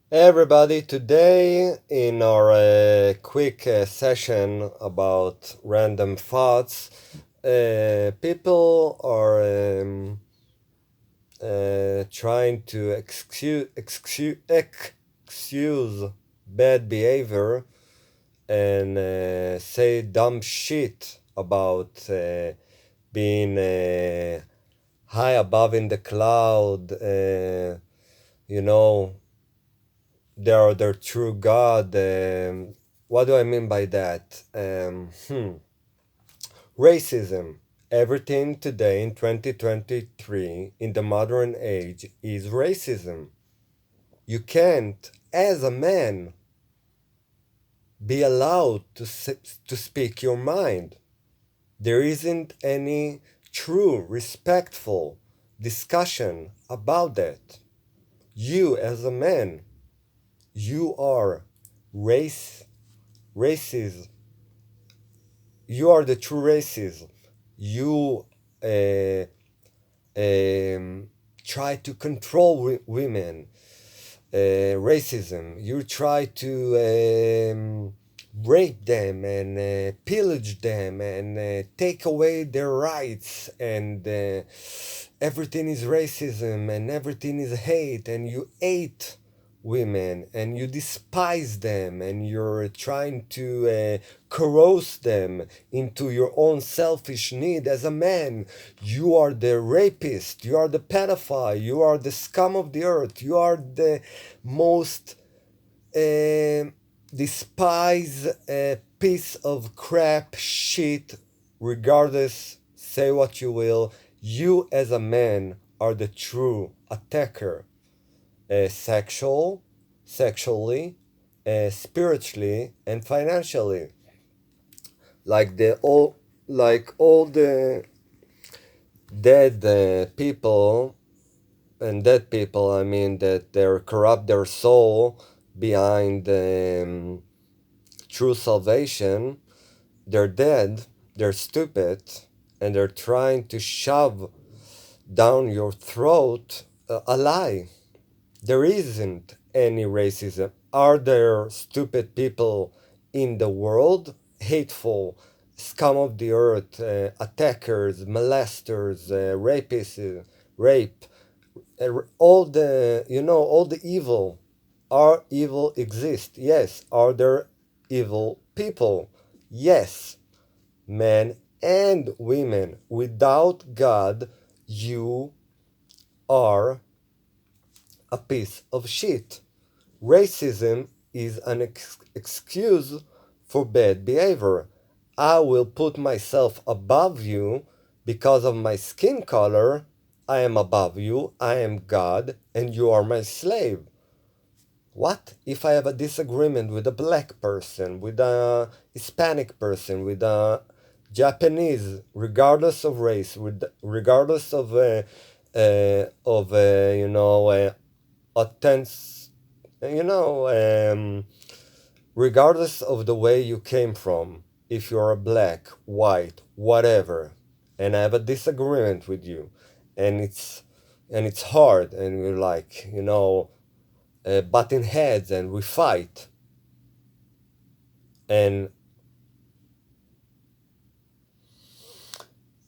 Hey everybody, today in our quick session about random thoughts, people are trying to excuse bad behavior and say dumb shit about being high above in the cloud, you know, they are their true God. What do I mean by that? Racism. Everything today in 2023 in the modern age is racism. You can't, as a man, be allowed to speak your mind. There isn't any true, respectful discussion about that. You, as a man, you are racist. You are the true racist. You uh, try to control women. Racism. You try to rape them and pillage them and take away their rights and everything is racism and everything is hate and you hate women and you despise them and you're trying to corrode them into your own selfish need as a man. You are the rapist, you are the pedophile, you are the scum of the earth, you are the most uh, despised piece of crap shit. Regardless, say what you will, you as a man are the true attacker, sexually, spiritually, and financially. Like all the dead people, and dead people, I mean that they're corrupt their soul behind true salvation. They're dead. They're stupid, and they're trying to shove down your throat a lie. There isn't any racism. Are there stupid people in the world? Hateful, scum of the earth, attackers, molesters, rapists, rape, all the, all the evil. Are evil exist? Yes. Are there evil people? Yes. Men and women. Without God, you are a piece of shit. Racism is an excuse for bad behavior. I will put myself above you because of my skin color. I am above you. I am God, and you are my slave. What if I have a disagreement with a black person, with a Hispanic person, with a Japanese, regardless of race, regardless authentic, you know, regardless of the way you came from, if you're a black, white, whatever, and I have a disagreement with you, and it's hard, and we're like, butting heads, and we fight, and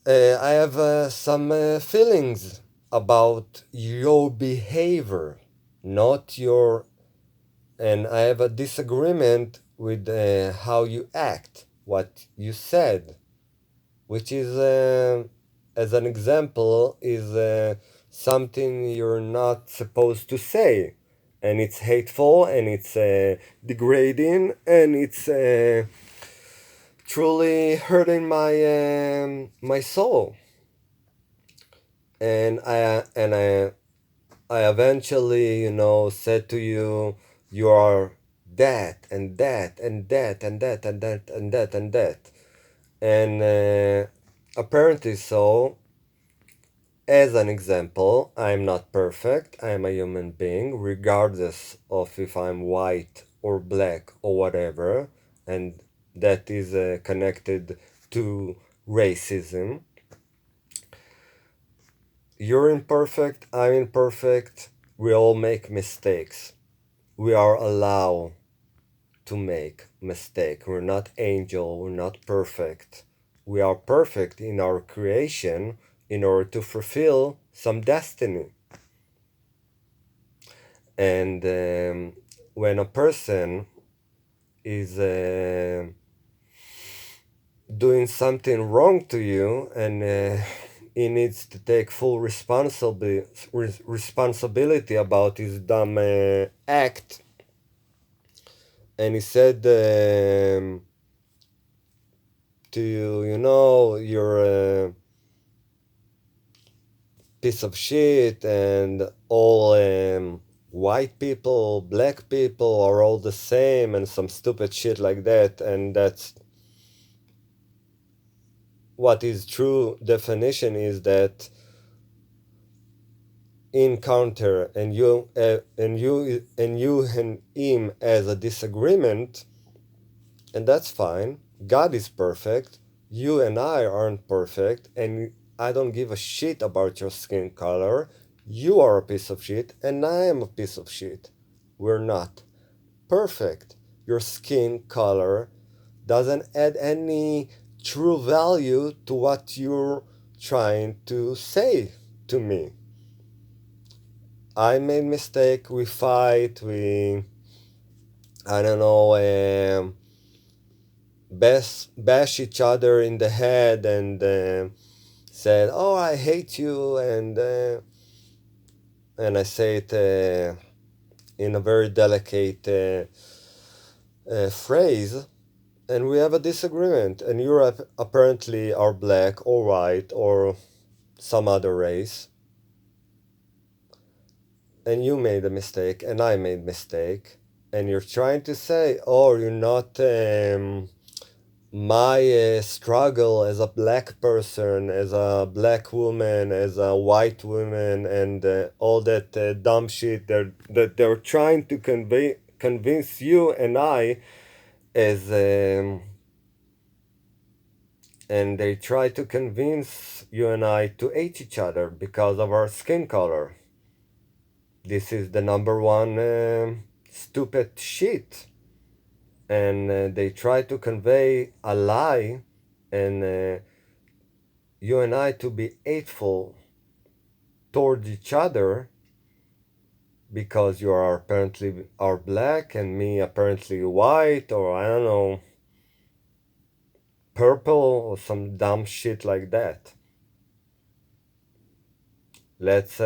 I have some feelings about your behavior, not your, and I have a disagreement with how you act, what you said, which is, as an example, is something you're not supposed to say, and it's hateful, and it's degrading, and it's truly hurting my soul. And I eventually, said to you, you are that and that and that and that and that and that and that. And apparently so, as an example, I'm not perfect. I'm a human being, regardless of if I'm white or black or whatever. And that is connected to racism. You're imperfect, I'm imperfect, we all make mistakes. we are allowed to make mistake. We're not angel, we're not perfect. We are perfect in our creation in order to fulfill some destiny. And when a person is doing something wrong to you, and he needs to take full responsibility about his dumb act, and he said to you, you're a piece of shit, and all white people, black people are all the same, and some stupid shit like that, and that's what his true definition is, that encounter and you and him as a disagreement, and that's fine. God is perfect, you and I aren't perfect, and I don't give a shit about your skin color. You are a piece of shit and I am a piece of shit. We're not perfect. Your skin color doesn't add any true value to what you're trying to say to me. I made mistake, we fight, I don't know, bash each other in the head, and said, "Oh, I hate you," and I say it in a very delicate phrase, and we have a disagreement, and you apparently are black or white or some other race, and you made a mistake and I made mistake, and you're trying to say, "Oh, you're not my struggle as a black person, as a black woman, as a white woman, and all that dumb shit that they're trying to convince you and I as and they try to convince you and I to hate each other because of our skin color. This is the number one stupid shit." And they try to convey a lie, and you and I to be hateful towards each other because you are apparently are black and me apparently white, or I don't know, purple or some dumb shit like that. Let's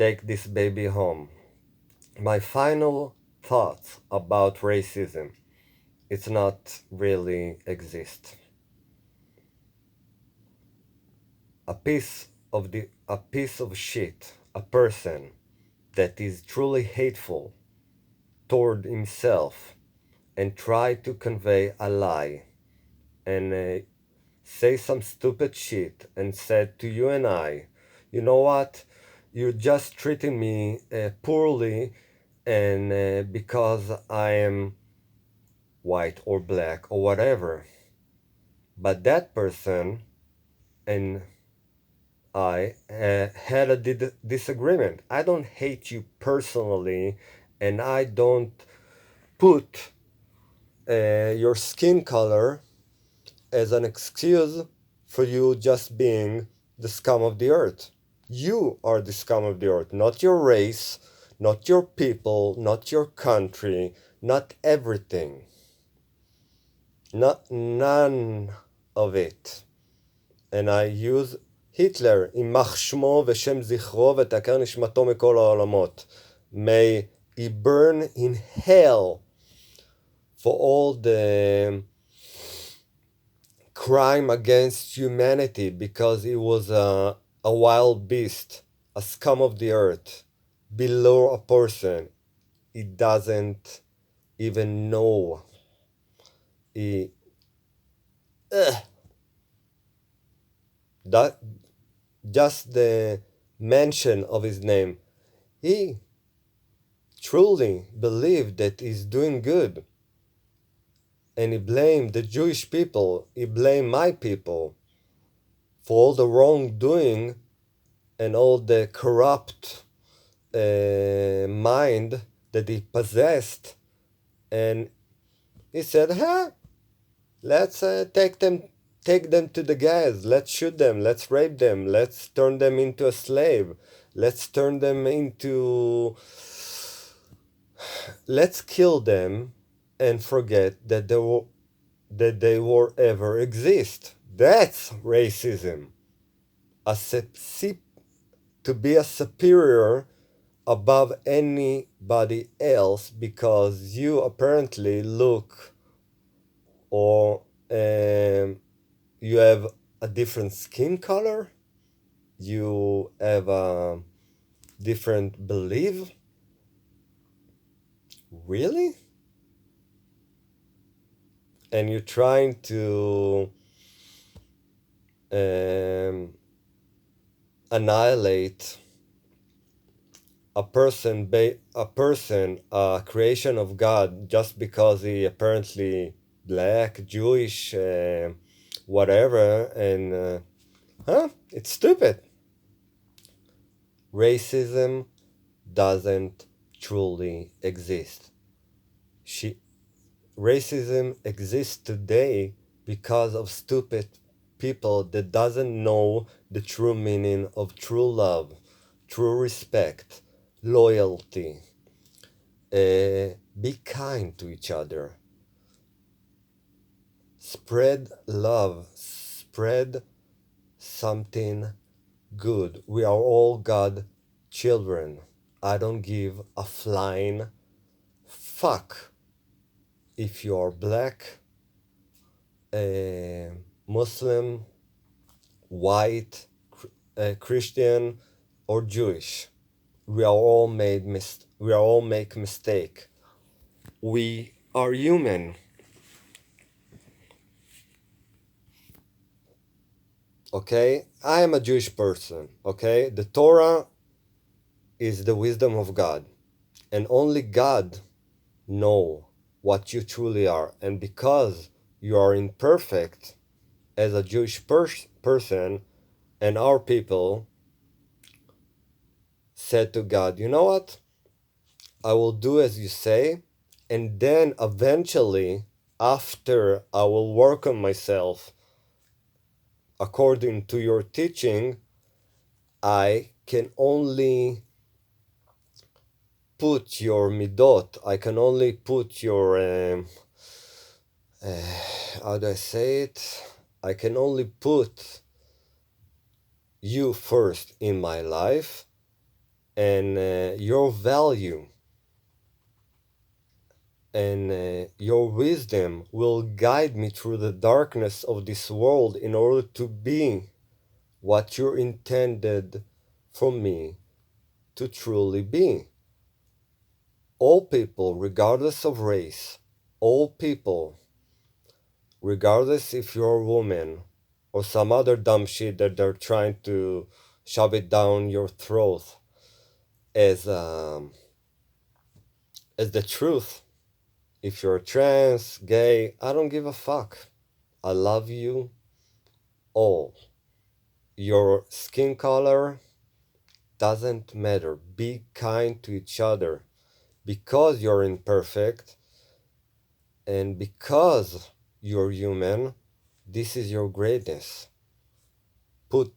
take this baby home. My final thoughts about racism. It's not really exist. A piece of shit, a person that is truly hateful toward himself and try to convey a lie and say some stupid shit and said to you and I, "You know what, you're just treating me poorly, and because I am white or black or whatever." But that person and I had a disagreement. I don't hate you personally, and I don't put your skin color as an excuse for you just being the scum of the earth. You are the scum of the earth, not your race, not your people, not your country, not everything. None of it. And I use Hitler, יימח שמו ושם זכרו ותכר נשמתו מכל העולמות. May he burn in hell for all the crime against humanity, because he was a wild beast, a scum of the earth, below a person. He doesn't even know. He that just the mention of his name, he truly believed that he's doing good, and he blamed the Jewish people, he blamed my people for all the wrongdoing and all the corrupt mind that he possessed, and he said, "Huh, let's take them to the gas. Let's shoot them. Let's rape them. Let's turn them into a slave. Let's turn them into. Let's kill them, and forget that they were ever exist." That's racism. A to be a superior above anybody else because you apparently look or you have a different skin color, you have a different belief. Really? And you're trying to um, annihilate a creation of God just because he apparently black, Jewish, whatever, and it's stupid. Racism doesn't truly exist. Racism exists today because of stupid people that doesn't know the true meaning of true love, true respect, loyalty. Be kind to each other. Spread love. Spread something good. We are all God children. I don't give a flying fuck if you are black, Muslim, white, Christian, or Jewish. We are all we are all make mistake. We are human. Okay, I am a Jewish person. Okay, the Torah is the wisdom of God, and only God know what you truly are. And because you are imperfect as a Jewish person, and our people said to God, you know what? I will do as you say, and then eventually, after I will work on myself according to your teaching, I can only put your midot, I can only put your, how do I say it? I can only put you first in my life, and your value and your wisdom will guide me through the darkness of this world in order to be what you intended for me to truly be. All people, regardless of race, all people, regardless if you're a woman or some other dumb shit that they're trying to shove it down your throat as the truth. If you're trans, gay, I don't give a fuck. I love you all. Your skin color doesn't matter. Be kind to each other. Because you're imperfect and because you're human, this is your greatness. Put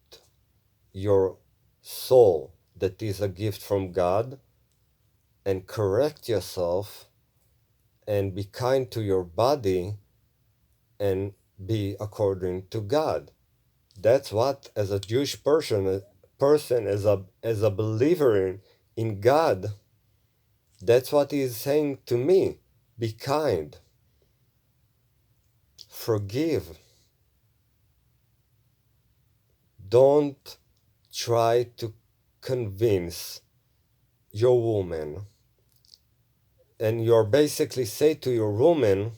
your soul, that is a gift from God, and correct yourself and be kind to your body and be according to God. That's what, as a Jewish person as a believer in God, that's what he's saying to me. Be kind. Forgive. Don't try to convince your woman, and you're basically say to your woman,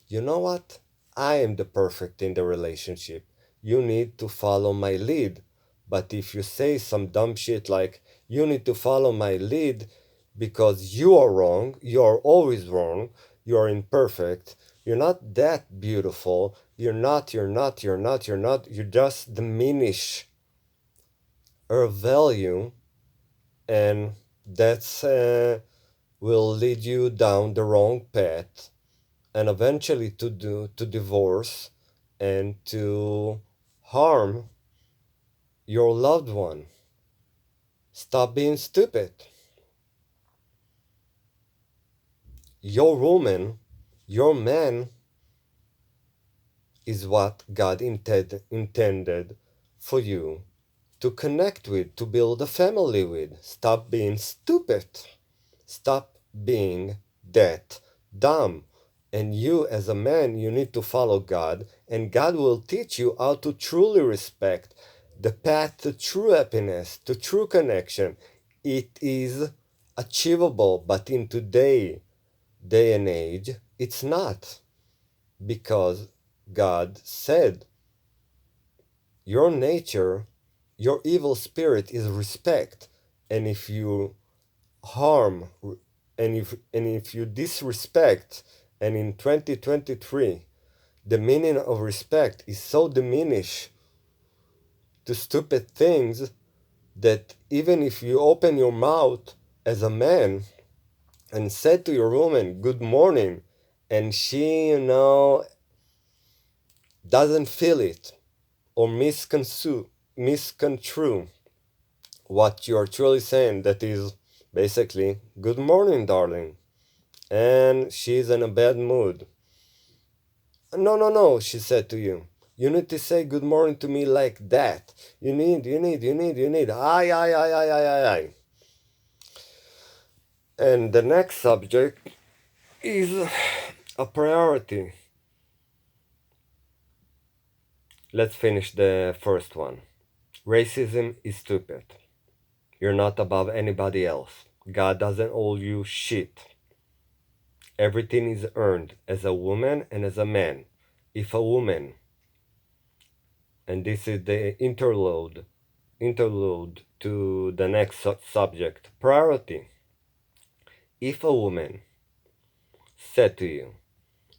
you know what? I am the perfect in the relationship. You need to follow my lead. But if you say some dumb shit like, you need to follow my lead because you are wrong, you are always wrong, you are imperfect, you're not that beautiful, you just diminish her value, and that's will lead you down the wrong path and eventually to divorce and to harm your loved one. Stop being stupid. Your woman, your man is what God intended for you to connect with, to build a family with. Stop being stupid. Stop being that dumb. And you, as a man, you need to follow God, and God will teach you how to truly respect the path to true happiness, to true connection. It is achievable, but in today's day and age, it's not, because God said your nature, your evil spirit is respect, and if you harm and if you disrespect, and in 2023 the meaning of respect is so diminished to stupid things that even if you open your mouth as a man and said to your woman good morning, and she doesn't feel it or misconstrue what you're truly saying, that is basically good morning darling, and she's in a bad mood. No, no, no, she said to you. You need to say good morning to me like that. You need. Aye. And the next subject is a priority. Let's finish the first one. Racism is stupid. You're not above anybody else. God doesn't owe you shit. Everything is earned as a woman and as a man. If a woman, and this is the interlude to the next subject, priority. If a woman said to you,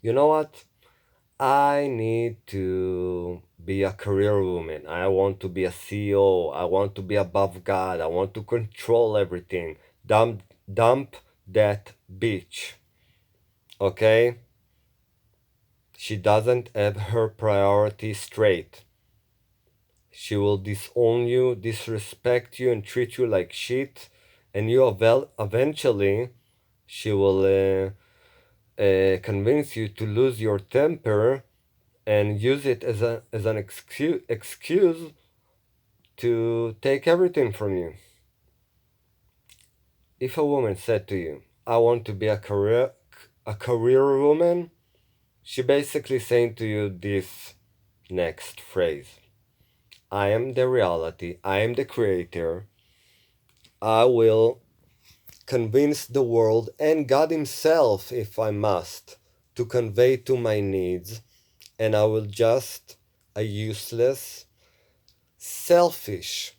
you know what, I need to be a career woman, I want to be a CEO, I want to be above God, I want to control everything, dump that bitch, okay? She doesn't have her priorities straight. She will disown you, disrespect you, and treat you like shit. And you eventually, she will convince you to lose your temper and use it as an excuse to take everything from you. If a woman said to you, "I want to be a career woman," she basically saying to you this next phrase: I am the reality, I am the creator, I will convince the world and God Himself, if I must, to convey to my needs, and I will just a useless, selfish,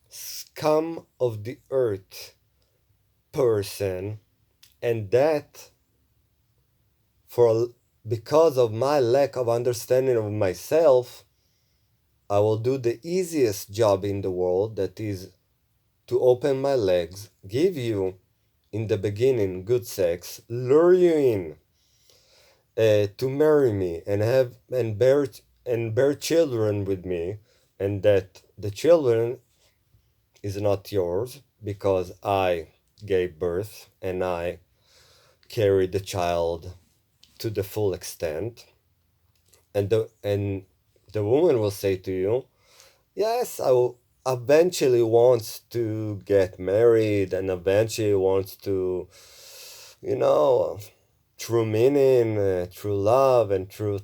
scum of the earth person, and that for because of my lack of understanding of myself, I will do the easiest job in the world, that is to open my legs, give you in the beginning good sex, lure you in to marry me and have and bear children with me, and that the children is not yours because I gave birth and I carried the child to the full extent, and the woman will say to you, yes, I will eventually wants to get married and eventually wants to, you know, true meaning, true love, and true.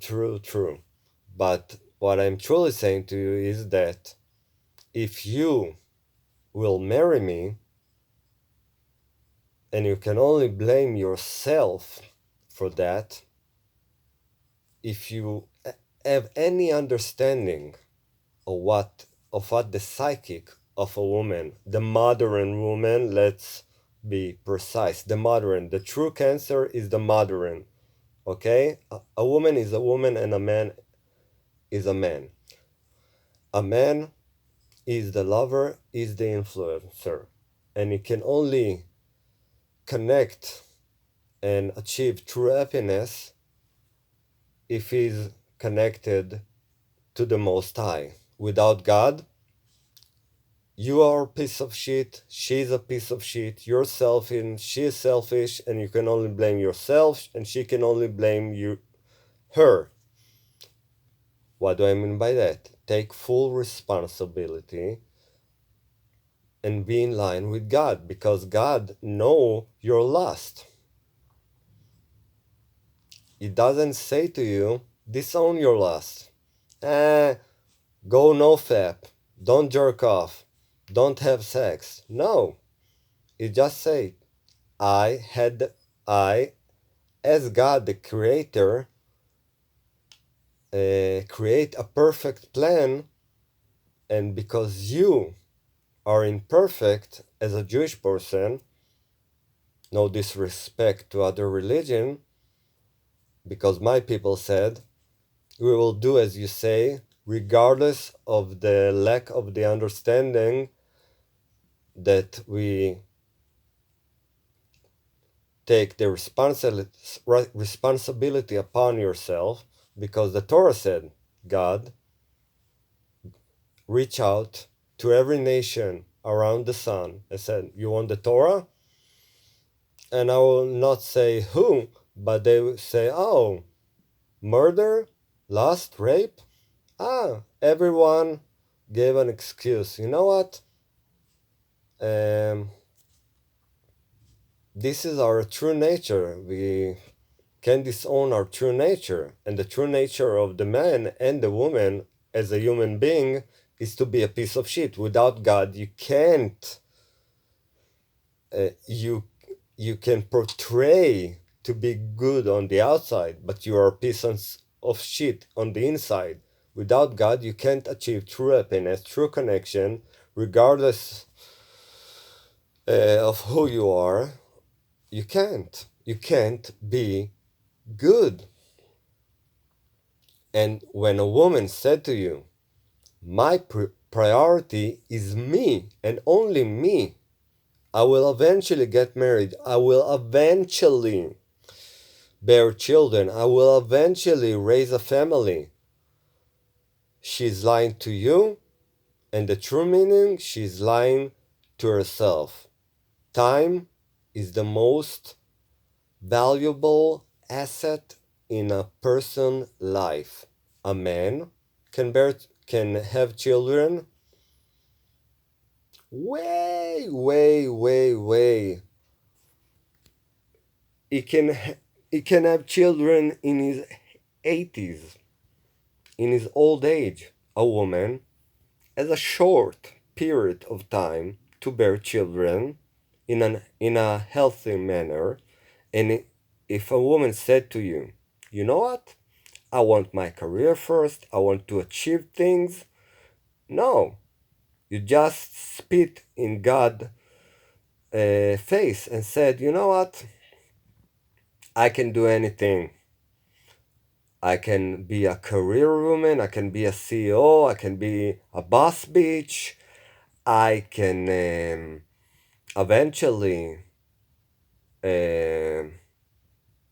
But what I'm truly saying to you is that if you will marry me, and you can only blame yourself for that, if you have any understanding of what the psychic of a woman, the modern woman, let's be precise, the true cancer is the modern, okay? A woman is a woman and a man is a man. A man is the lover, is the influencer, and he can only connect and achieve true happiness if he's connected to the Most High. Without God, you are a piece of shit, she's a piece of shit, you're selfish, she's selfish, and you can only blame yourself, and she can only blame her. What do I mean by that? Take full responsibility and be in line with God, because God knows your lust. He doesn't say to you, disown your lust. Go no fap, don't jerk off, don't have sex. No, he just say, I, as God the Creator, create a perfect plan, and because you are imperfect as a Jewish person, no disrespect to other religion, because my people said, we will do as you say, regardless of the lack of the understanding that we take the responsibility upon yourself, because the Torah said, God, reach out to every nation around the sun. I said, you want the Torah? And I will not say who, but they will say, oh, murder, lust, rape. Everyone gave an excuse. You know what? This is our true nature. We can disown our true nature. And the true nature of the man and the woman as a human being is to be a piece of shit. Without God, you can't. You can portray to be good on the outside, but you are a piece of shit on the inside. Without God, you can't achieve true happiness, true connection, regardless of who you are. You can't. You can't be good. And when a woman said to you, my priority is me and only me, I will eventually get married, I will eventually bear children, I will eventually raise a family, she's lying to you, and the true meaning, she's lying to herself. Time is the most valuable asset in a person's life. A man can have children way. He can have children in his 80s, in his old age. A woman has a short period of time to bear children in a healthy manner. And if a woman said to you, you know what? I want my career first, I want to achieve things. No, you just spit in God's face and said, you know what? I can do anything. I can be a career woman, I can be a CEO, I can be a boss bitch, I can eventually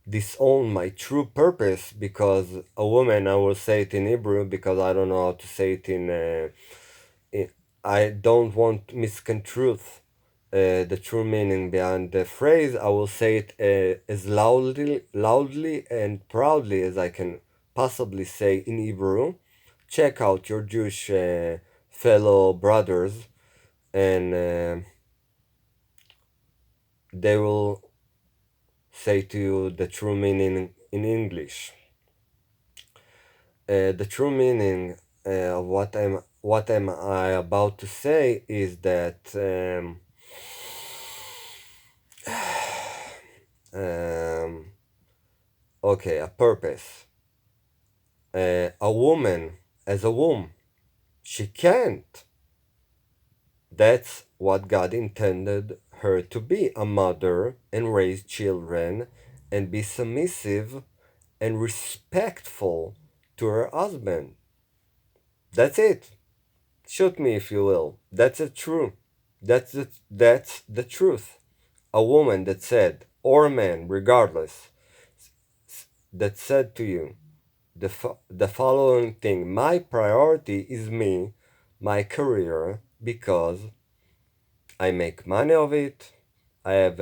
disown my true purpose, because a woman, I will say it in Hebrew because I don't know how to say it I don't want misconstrue the true meaning behind the phrase. I will say it as loudly and proudly as I can possibly say in Hebrew. Check out your Jewish fellow brothers, and they will say to you the true meaning in English. The true meaning of what am I about to say is that okay, a purpose. A woman as a womb, she can't. That's what God intended her to be, a mother, and raise children and be submissive and respectful to her husband. That's it. Shoot me if you will. That's the truth. That's the truth. a woman that said, or a man, regardless, that said to you the following thing: my priority is me, my career, because I make money of it. I have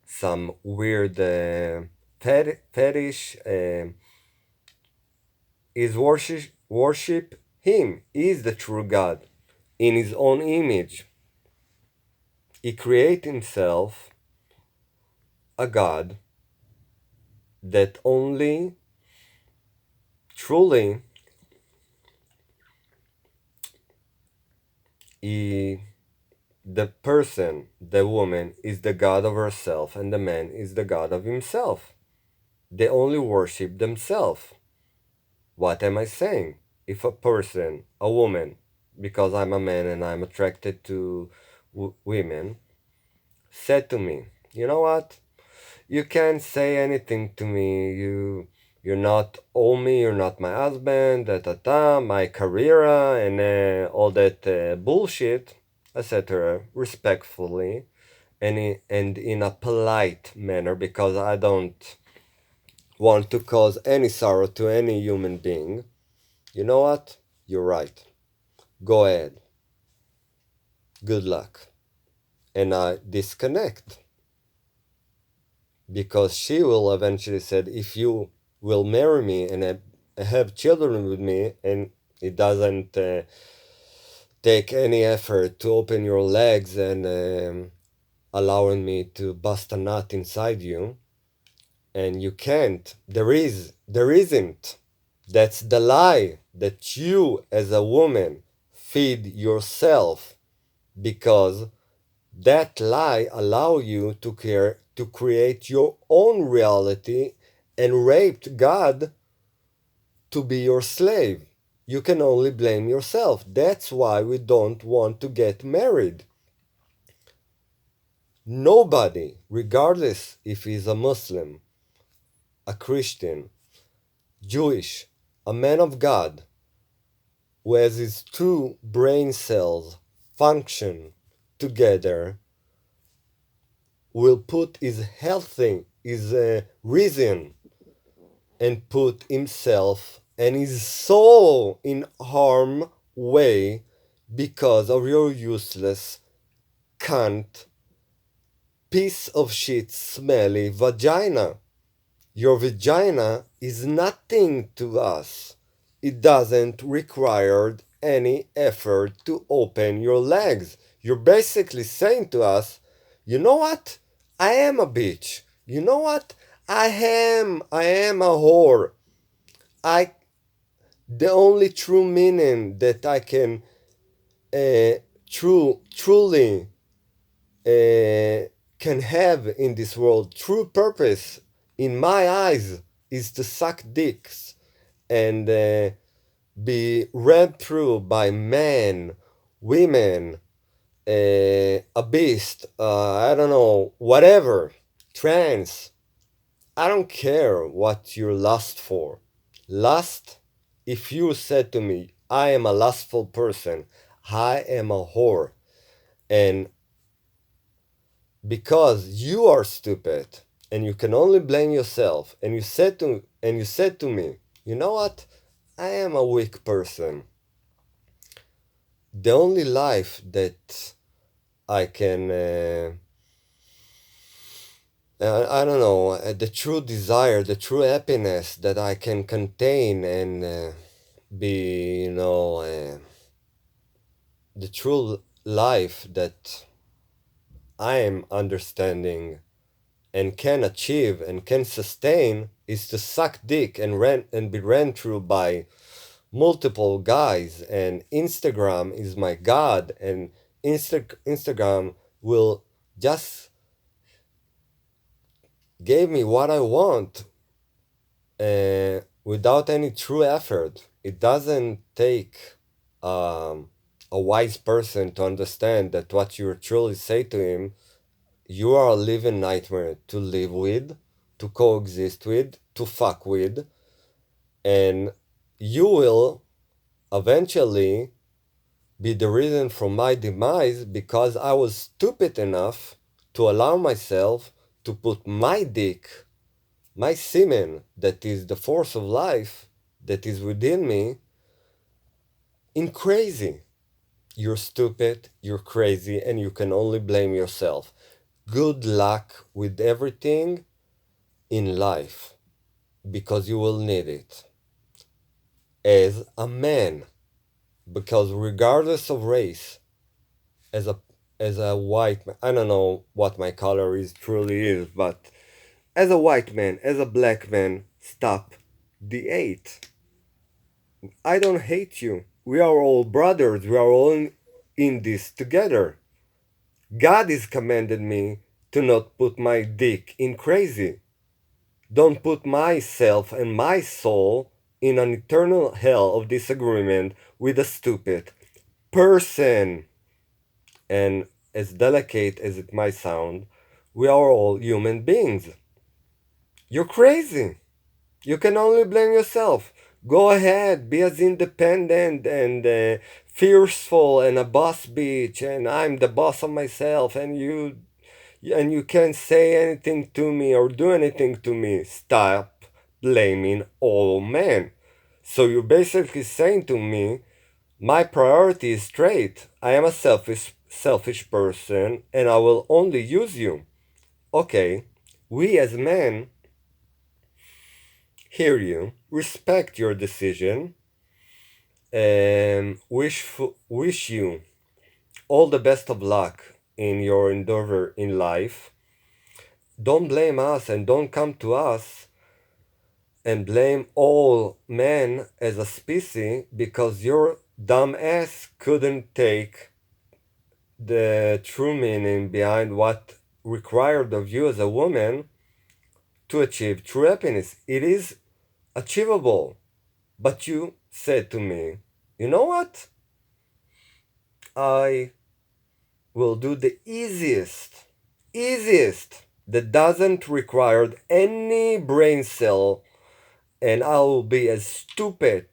some weird fetish. Is worship him. He is the true God in his own image. He created himself a God that only truly he, the person, the woman, is the God of herself, and the man is the God of himself. They only worship themselves. What am I saying? If a person, a woman, because I'm a man and I'm attracted to women, said to me, you know what? You can't say anything to me. You're not owe me. You're not my husband. Da da da. My career and all that bullshit. I said to her respectfully and in a polite manner because I don't want to cause any sorrow to any human being. You know what? You're right. Go ahead. Good luck. And I disconnect because she will eventually said, if you will marry me and have children with me, and it doesn't take any effort to open your legs and allowing me to bust a nut inside you, and you can't. There isn't. That's the lie that you as a woman feed yourself because that lie allow you to create your own reality and raped God to be your slave. You can only blame yourself. That's why we don't want to get married. Nobody, regardless if he's a Muslim, a Christian, Jewish, a man of God, who has his two brain cells function together, will put his healthy, his reason, and put himself and his soul in harm way because of your useless cunt piece of shit smelly vagina. Your vagina is nothing to us. It doesn't require any effort to open your legs. You're basically saying to us, you know what? I am a bitch. You know what? I am a whore. I the only true meaning that I can truly can have in this world, true purpose in my eyes, is to suck dicks and be read through by men, women, a beast, I don't know, whatever, trans. I don't care what you lust for. Lust, if you said to me, I am a lustful person, I am a whore, and because you are stupid and you can only blame yourself, and you said to me, you know what? I am a weak person. The only life that I can I don't know, the true desire, the true happiness that I can contain and be, the true life that I am understanding and can achieve and can sustain is to suck dick and be ran through by multiple guys. And Instagram is my god, and Instagram will just give me what I want without any true effort. It doesn't take a wise person to understand that what you truly say to him, you are a living nightmare to live with, to coexist with, to fuck with, and you will eventually be the reason for my demise because I was stupid enough to allow myself to put my dick, my semen, that is the force of life that is within me, in crazy. You're stupid, you're crazy, and you can only blame yourself. Good luck with everything in life, because you will need it as a man. Because regardless of race, as a white man, I don't know what my color is truly is, but as a white man, as a black man, stop the hate. I don't hate you. We are all brothers. We are all in this together. God has commanded me to not put my dick in crazy. Don't put myself and my soul in an eternal hell of disagreement with a stupid person. And as delicate as it might sound, we are all human beings. You're crazy. You can only blame yourself. Go ahead, be as independent and fearful and a boss bitch, and I'm the boss of myself, and you can't say anything to me or do anything to me. Stop blaming all men. So you're basically saying to me, my priority is straight. I am a selfish person, and I will only use you. Okay, we as men hear you, respect your decision, and wish you all the best of luck in your endeavor in life. Don't blame us and don't come to us and blame all men as a species because your dumb ass couldn't take the true meaning behind what required of you as a woman to achieve true happiness. It is achievable. But you said to me, you know what? I will do the easiest that doesn't require any brain cell, and I will be as stupid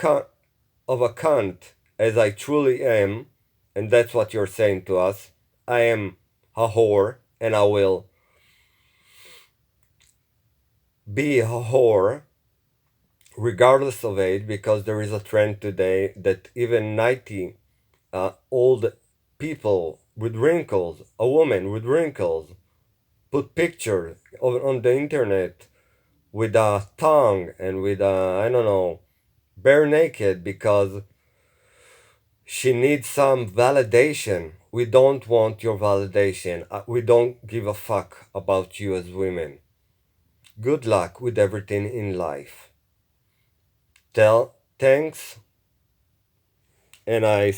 of a cunt as I truly am, and that's what you're saying to us. I am a whore, and I will be a whore regardless of age, because there is a trend today that even 90 old people with wrinkles, a woman with wrinkles, put pictures on the internet with a tongue and with a, I don't know, bare naked because she needs some validation. We don't want your validation. We don't give a fuck about you as women. Good luck with everything in life. Thanks, and I